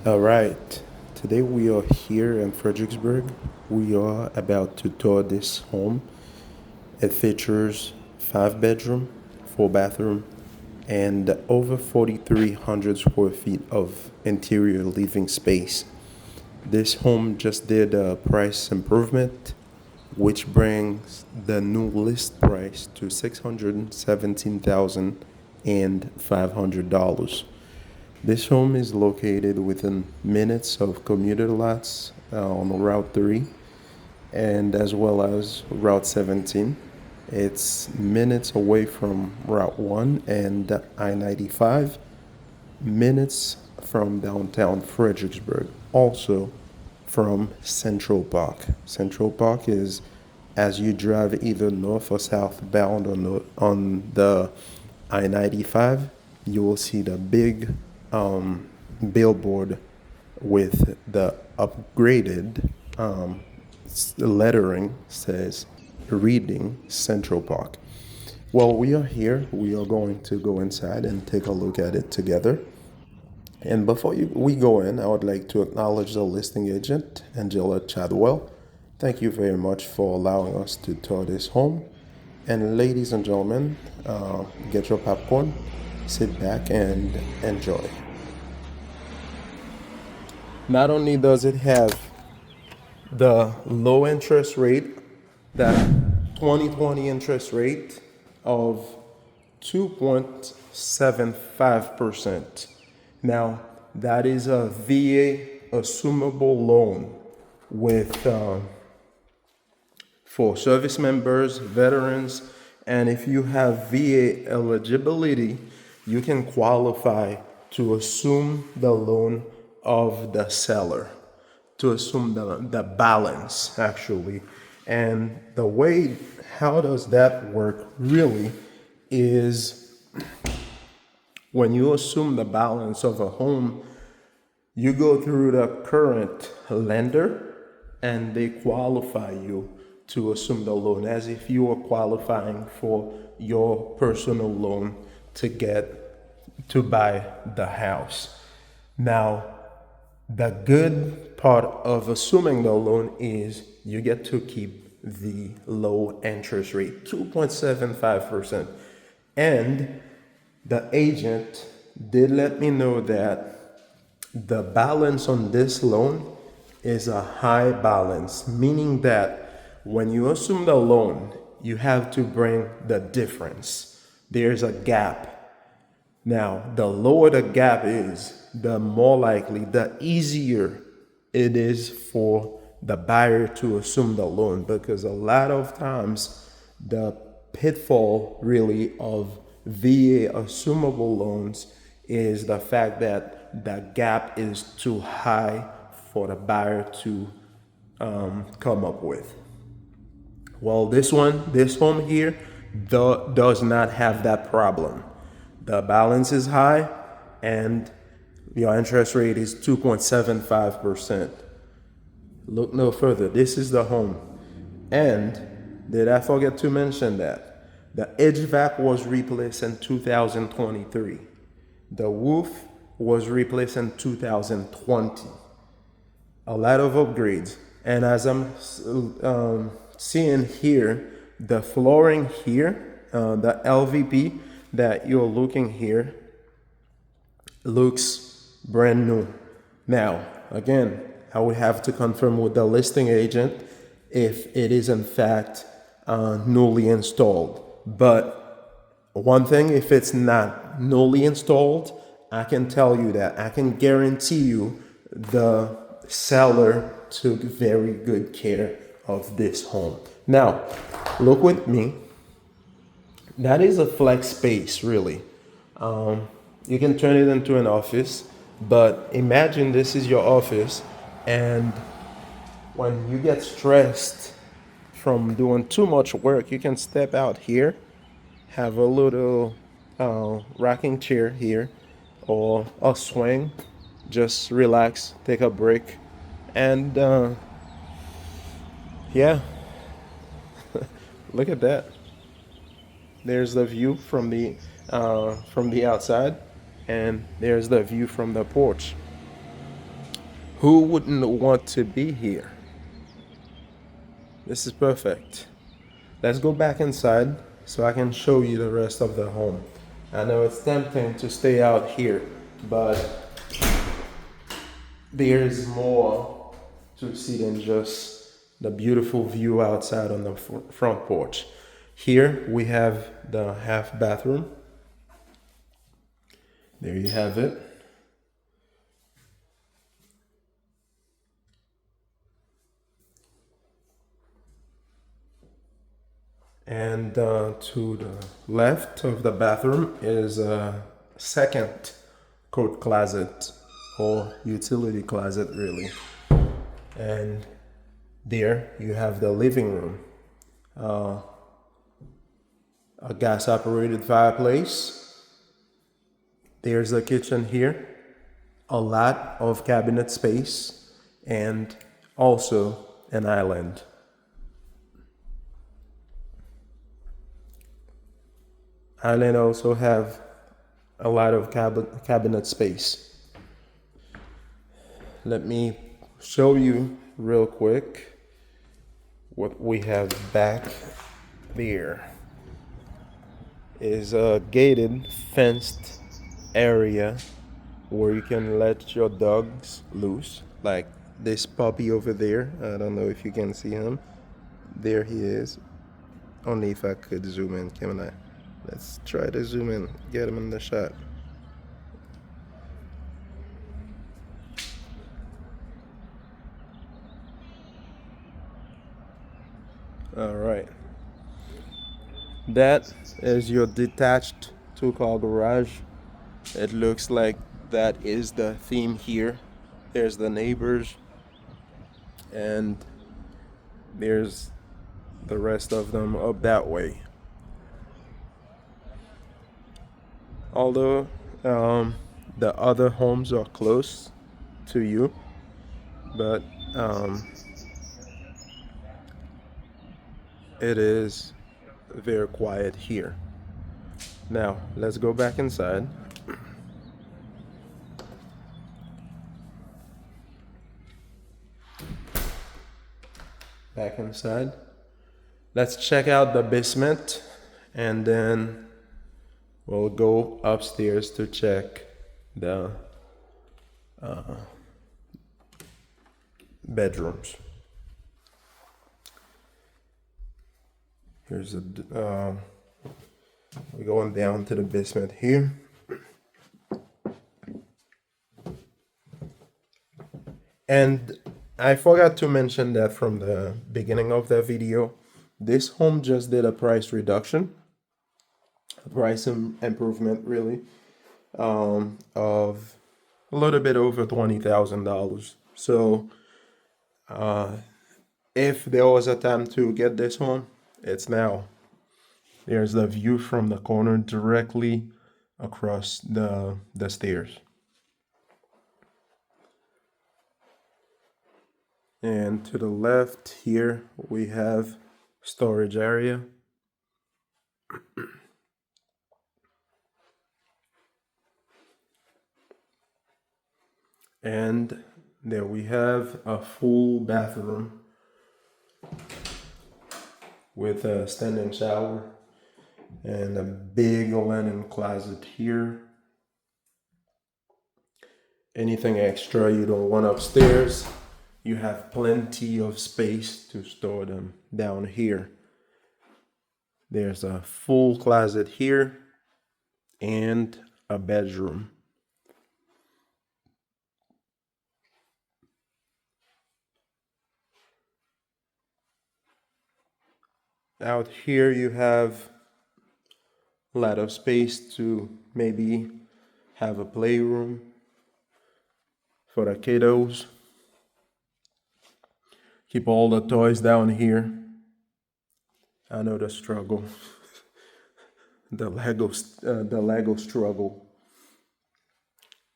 All right. Today we are here in Fredericksburg. We are about to tour this home. It features 5 bedroom, 4 bathroom, and over 4,300 square feet of interior living space. This home just did a price improvement, which brings the new list price to $617,500. This home is located within minutes of commuter lots on Route 3 and as well as Route 17. It's minutes away from Route 1 and I 95, minutes from downtown Fredericksburg, also from Central Park. Central Park is as you drive either north or southbound on the I 95, you will see the big billboard with the upgraded lettering says Reading Central Park. Well, we are here. We are going to go inside and take a look at it together. And we go in, I would like to acknowledge the listing agent, Angela Chadwell. Thank you very much for allowing us to tour this home. And ladies and gentlemen, get your popcorn, sit back, and enjoy. Not only does it have the low interest rate, that 2020 interest rate of 2.75%. Now, that is a VA assumable loan with for service members, veterans, and if you have VA eligibility, you can qualify to assume the loan of the seller, to assume the balance actually. And the way, how does that work really is when you assume the balance of a home, you go through the current lender and they qualify you to assume the loan as if you were qualifying for your personal loan to buy the house. Now, the good part of assuming the loan is you get to keep the low interest rate, 2.75%. And the agent did let me know that the balance on this loan is a high balance, meaning that when you assume the loan, you have to bring the difference. There's a gap. Now, the lower the gap is, the more likely, the easier it is for the buyer to assume the loan, because a lot of times the pitfall really of VA assumable loans is the fact that the gap is too high for the buyer to come up with. Well, this home here, does not have that problem. The balance is high and your interest rate is 2.75%. Look no further. This is the home. And did I forget to mention that the HVAC was replaced in 2023. The roof was replaced in 2020. A lot of upgrades. And as I'm seeing here, the flooring here, the LVP that you're looking here looks brand new. Now, again, I would have to confirm with the listing agent if it is in fact newly installed. But one thing, if it's not newly installed, I can tell you that I can guarantee you the seller took very good care of this home. Now, look with me. That is a flex space, really. You can turn it into an office, but imagine this is your office, and when you get stressed from doing too much work, you can step out here, have a little rocking chair here, or a swing, just relax, take a break, and yeah, look at that. There's the view from the outside, and there's the view from the porch. Who wouldn't want to be here? This is perfect. Let's go back inside so I can show you the rest of the home. I know it's tempting to stay out here, but there's more to see than just the beautiful view outside on the front porch. Here we have the half bathroom. There you have it. And to the left of the bathroom is a second coat closet, or utility closet really. And there you have the living room. A gas operated fireplace. There's the kitchen here. A lot of cabinet space and also an island. Island also have a lot of cabinet space. Let me show you real quick what we have back there. Is a gated, fenced area where you can let your dogs loose, like this puppy over there. I don't know if you can see him. There he is. Only if I could zoom in, can I? Let's try to zoom in, get him in the shot. All right. That is your detached two-car garage. It looks like that is the theme here. There's the neighbors, and there's the rest of them up that way. Although the other homes are close to you, but it is very quiet here. Now let's go back inside. Back inside. Let's check out the basement, and then we'll go upstairs to check the bedrooms. Here's we're going down to the basement here. And I forgot to mention that from the beginning of the video. This home just did a price reduction, a price improvement really, of a little bit over $20,000. So if there was a time to get this home, it's now. There's the view from the corner directly across the stairs. And to the left here we have storage area. And there we have a full bathroom with a standing shower and a big linen closet here. Anything extra you don't want upstairs, you have plenty of space to store them down here. There's a full closet here and a bedroom. Out here you have a lot of space to maybe have a playroom for the kiddos. Keep all the toys down here. I know the struggle. the Lego struggle.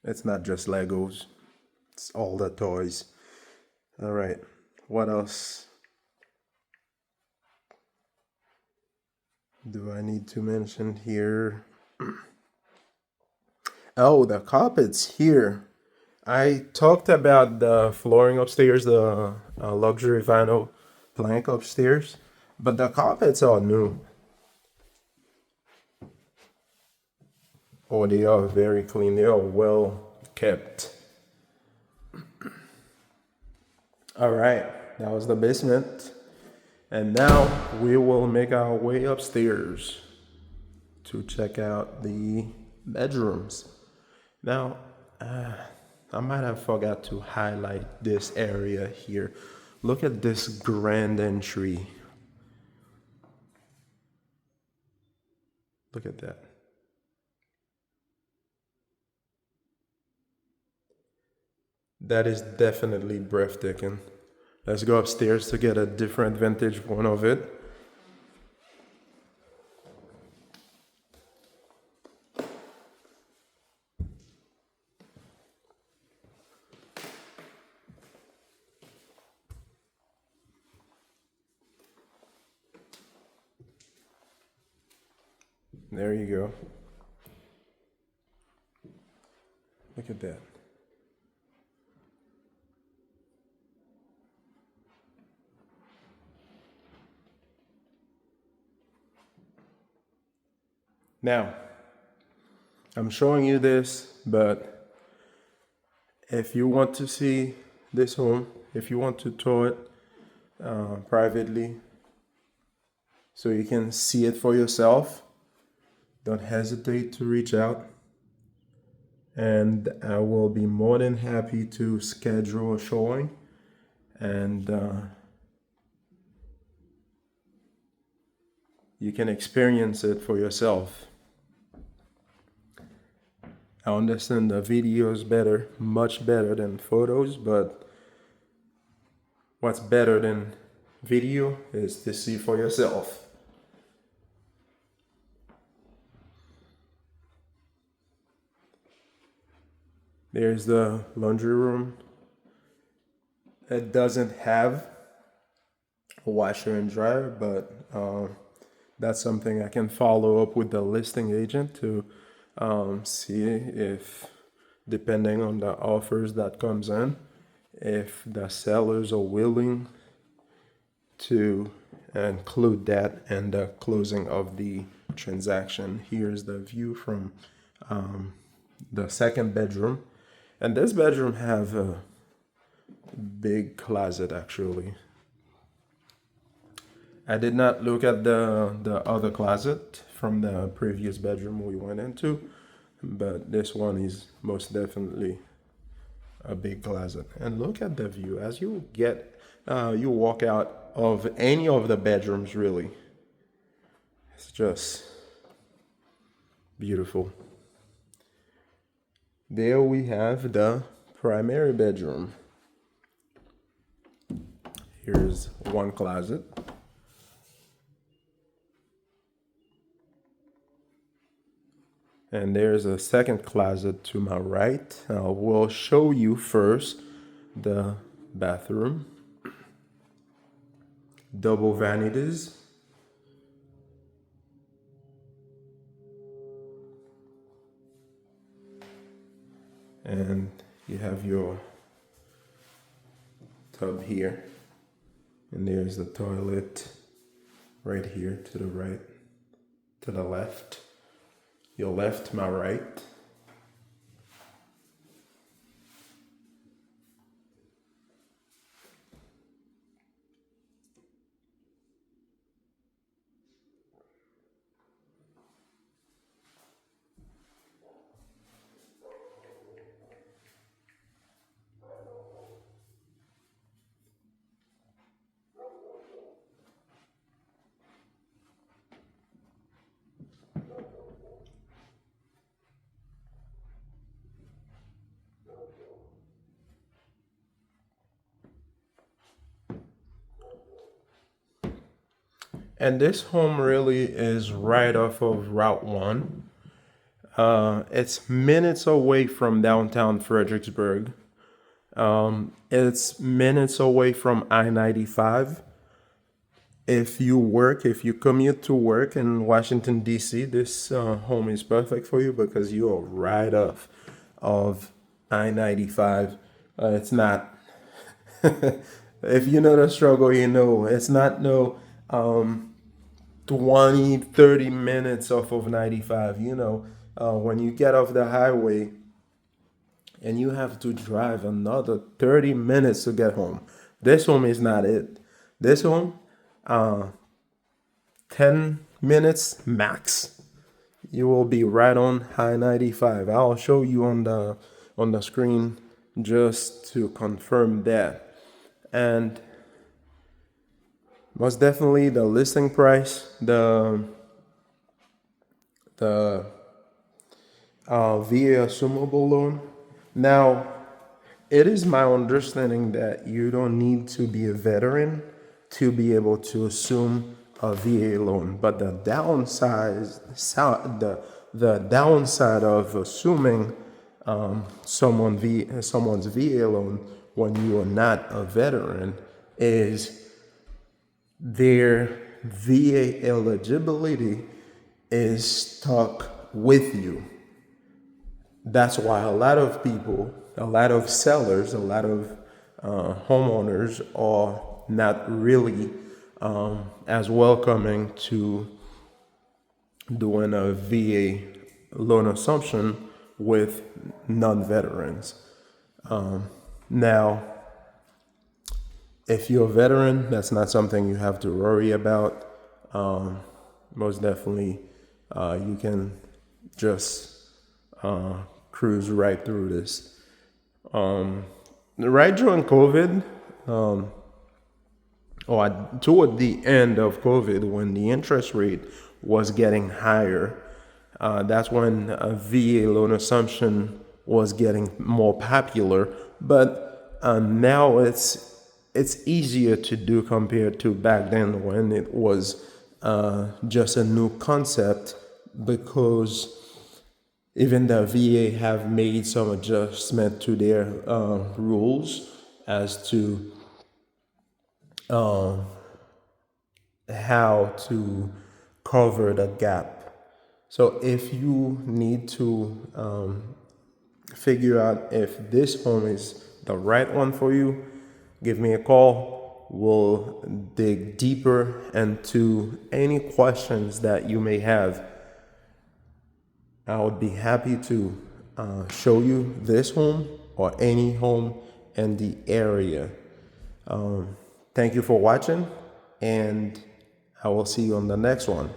It's not just Legos. It's all the toys. All right. What else do I need to mention here? Oh, the carpets here I talked about the flooring upstairs, the luxury vinyl plank upstairs, but the carpets are new. Oh, they are very clean. They are well kept. All right, that was the basement. And now we will make our way upstairs to check out the bedrooms. Now, I might have forgot to highlight this area here. Look at this grand entry. Look at that. That is definitely breathtaking. Let's go upstairs to get a different vantage point of it. There you go. Look at that. Now, I'm showing you this, but if you want to see this home, if you want to tour it privately so you can see it for yourself, don't hesitate to reach out, and I will be more than happy to schedule a showing and you can experience it for yourself. I understand the video is better, much better than photos, but what's better than video is to see for yourself. There's the laundry room. It doesn't have a washer and dryer, but that's something I can follow up with the listing agent to see if, depending on the offers that comes in, if the sellers are willing to include that in the closing of the transaction. Here's the view from the second bedroom, and this bedroom have a big closet actually. I did not look at the other closet from the previous bedroom we went into, but this one is most definitely a big closet. And look at the view as you get you walk out of any of the bedrooms. Really, it's just beautiful. There we have the primary bedroom. Here's one closet. And there's a second closet to my right. I will show you first the bathroom. Double vanities. And you have your tub here. And there's the toilet right here to the right, to the left. Your left, my right. And this home really is right off of Route 1. It's minutes away from downtown Fredericksburg. It's minutes away from I-95. If you commute to work in Washington, D.C., this home is perfect for you because you are right off of I-95. It's not. If you know the struggle, you know it's not no 20, 30 minutes off of 95. When you get off the highway and you have to drive another 30 minutes to get home. This home is not it. This home, 10 minutes max. You will be right on high 95. I'll show you on the screen just to confirm that. And most definitely the listing price, the VA assumable loan. Now, it is my understanding that you don't need to be a veteran to be able to assume a VA loan, but the downside of assuming someone's VA loan when you are not a veteran is their VA eligibility is stuck with you. That's why a lot of people, a lot of sellers, a lot of homeowners are not really as welcoming to doing a VA loan assumption with non-veterans. Now, if you're a veteran, that's not something you have to worry about. Most definitely, you can just cruise right through this. Right during COVID, or toward the end of COVID, when the interest rate was getting higher, that's when a VA loan assumption was getting more popular. But now it's easier to do compared to back then when it was just a new concept, because even the VA have made some adjustment to their rules as to how to cover the gap. So if you need to figure out if this home is the right one for you, give me a call. We'll dig deeper into any questions that you may have. I would be happy to show you this home or any home in the area. Thank you for watching, and I will see you on the next one.